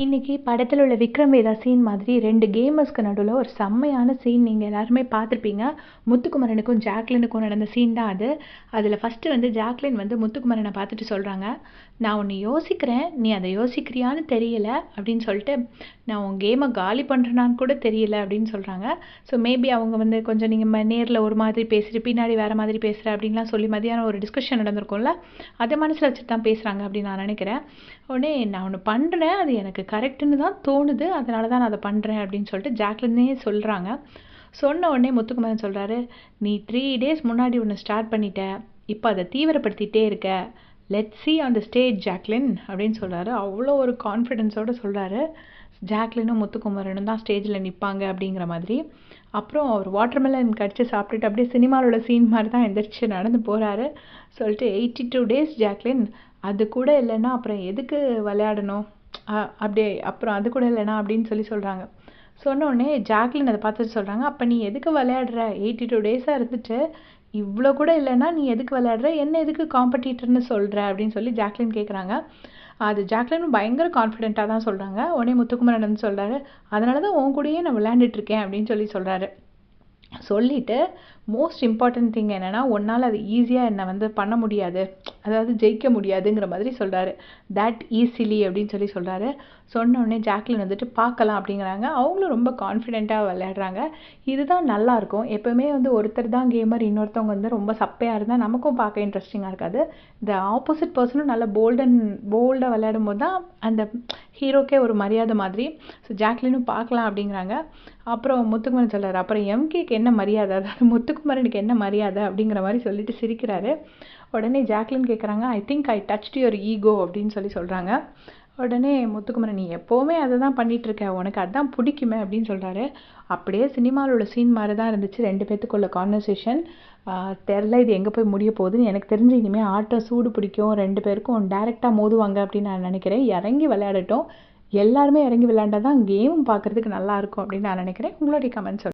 இன்னைக்கு படத்துல உள்ள விக்ரம் வேதா சீன் மாதிரி 2 கேமர்ஸ்க்கு நடுவுல ஒரு செம்மையான சீன் நீங்க எல்லாருமே பார்த்திருப்பீங்க. முத்துக்குமரனுக்கும் ஜாக்லினுக்கும் நடந்த சீன் தான் அது. அதுல ஃபர்ஸ்ட் வந்து ஜாக்லின் வந்து முத்துக்குமரனை பார்த்துட்டு சொல்றாங்க, "நான் ஒண்ணு யோசிக்கிறேன். நீ அதை யோசிக்கிறியான்னு தெரியல" அப்படின்னு சொல்லிட்டு, "நான் உன் கேமை காலி பண்றேனான்னு கூட தெரியல" அப்படின்னு சொல்றாங்க. ஸோ மேபி அவங்க வந்து கொஞ்சம் நீங்க நேர்ல ஒரு மாதிரி பேசிட்டு பின்னாடி வேற மாதிரி பேசுற அப்படின்லாம் சொல்லி மதியானம் ஒரு டிஸ்கஷன் நடந்திருக்கும்ல, அதை மனசுல வச்சுட்டு தான் பேசுறாங்க அப்படின்னு நான் நினைக்கிறேன். உடனே நான் ஒன்று பண்ணுறேன், அது எனக்கு கரெக்டுன்னு தான் தோணுது, அதனால தான் நான் அதை பண்ணுறேன் அப்படின்னு சொல்லிட்டு ஜாக்லினே சொல்கிறாங்க. சொன்ன உடனே முத்துக்குமரன் சொல்கிறாரு, "நீ 3 டேஸ் முன்னாடி ஒன்று ஸ்டார்ட் பண்ணிட்ட, இப்போ அதை தீவிரப்படுத்திட்டே இருக்க. Let see on the stage Jacqueline" அப்படின்னு சொல்கிறாரு. அவ்வளோ ஒரு கான்ஃபிடென்ஸோடு சொல்கிறாரு. ஜாக்லினும் முத்துக்குமரனும் தான் ஸ்டேஜில் நிற்பாங்க அப்படிங்கிற மாதிரி. அப்புறம் அவர் வாட்டர்மெலன் கடிச்சு சாப்பிட்டுட்டு அப்படியே சினிமாவோட சீன் மாதிரி தான் எந்திரிச்சு நடந்து போகிறாரு. சொல்லிட்டு 82 டேஸ் ஜாக்லின், அது கூட இல்லைன்னா அப்புறம் எதுக்கு விளையாடணும், அப்படியே அப்புறம் அது கூட இல்லைனா அப்படின்னு சொல்கிறாங்க. சொன்ன உடனே ஜாக்லின் அதை பார்த்துட்டு சொல்கிறாங்க, "அப்போ நீ எதுக்கு விளையாடுற? 82 டேஸாக இருந்துட்டு இவ்வளோ கூட இல்லைன்னா நீ எதுக்கு விளையாடுற, என்ன எதுக்கு காம்படிட்டர்னு சொல்கிற அப்படின்னு சொல்லி ஜாக்லின் கேட்குறாங்க. அது ஜாக்லினும் பயங்கர கான்ஃபிடென்ட்டாக தான் சொல்கிறாங்க. உடனே முத்துக்குமரன் வந்து சொல்கிறாரு, "அதனால தான் உன் கூடயே நான் விளையாண்டுட்ருக்கேன்" அப்படின்னு சொல்கிறாரு. சொல்லிட்டு மோஸ்ட் இம்பார்ட்டன்ட் திங் என்னென்னா, உன்னால் அது ஈஸியாக என்னை வந்து பண்ண முடியாது, அதாவது ஜெயிக்க முடியாதுங்கிற மாதிரி சொல்கிறாரு. தட் ஈஸிலி அப்படின்னு சொல்கிறாரு. சொன்ன உடனே ஜாக்லின் வந்துட்டு பார்க்கலாம் அப்படிங்கிறாங்க. அவங்களும் ரொம்ப கான்ஃபிடென்ட்டாக விளையாடுறாங்க. இதுதான் நல்லாயிருக்கும். எப்போவுமே வந்து ஒருத்தர் தான் கேமர், இன்னொருத்தவங்க வந்து ரொம்ப சப்பையாக இருந்தால் நமக்கும் பார்க்க இன்ட்ரெஸ்டிங்காக இருக்காது. இந்த ஆப்போசிட் பர்சனும் நல்ல போல்டாக விளையாடும் போது தான் அந்த ஹீரோக்கே ஒரு மரியாதை மாதிரி. ஸோ ஜாக்லினும் பார்க்கலாம் அப்படிங்கிறாங்க. அப்புறம் முத்துக்குமரன் சொல்கிறார், "அப்புறம் எம்கேக்கு என்ன மரியாதை, அதாவது முத்துக்குமரனுக்கு என்ன மரியாதை" அப்படிங்கிற மாதிரி சொல்லிட்டு சிரிக்கிறாரு. உடனே ஜாக்லின் கேட்குறாங்க, "I think I touched your ego" அப்படின்னு சொல்கிறாங்க. உடனே முத்துக்குமரன், "நீ எப்போவுமே அதை தான் பண்ணிகிட்ருக்க, உனக்கு அதுதான் பிடிக்குமே" அப்படின்னு சொல்கிறாரு. அப்படியே சினிமாவில் உள்ள சீன் மாதிரி தான் இருந்துச்சு 2 பேத்துக்குள்ள கான்வர்சேஷன். தெரில இது எங்கே போய் முடிய போகுதுன்னு. எனக்கு தெரிஞ்சு இனிமேல் ஆட்டம் சூடு பிடிக்கும், 2 பேருக்கும் டைரெக்டாக மோதுவாங்க அப்படின்னு நான் நினைக்கிறேன். இறங்கி விளையாடட்டும், எல்லாருமே இறங்கி விளையாண்டா தான் கேமும் பார்க்குறதுக்கு நல்லாயிருக்கும் அப்படின்னு நான் நினைக்கிறேன். உங்களுடைய கமெண்ட்ஸ்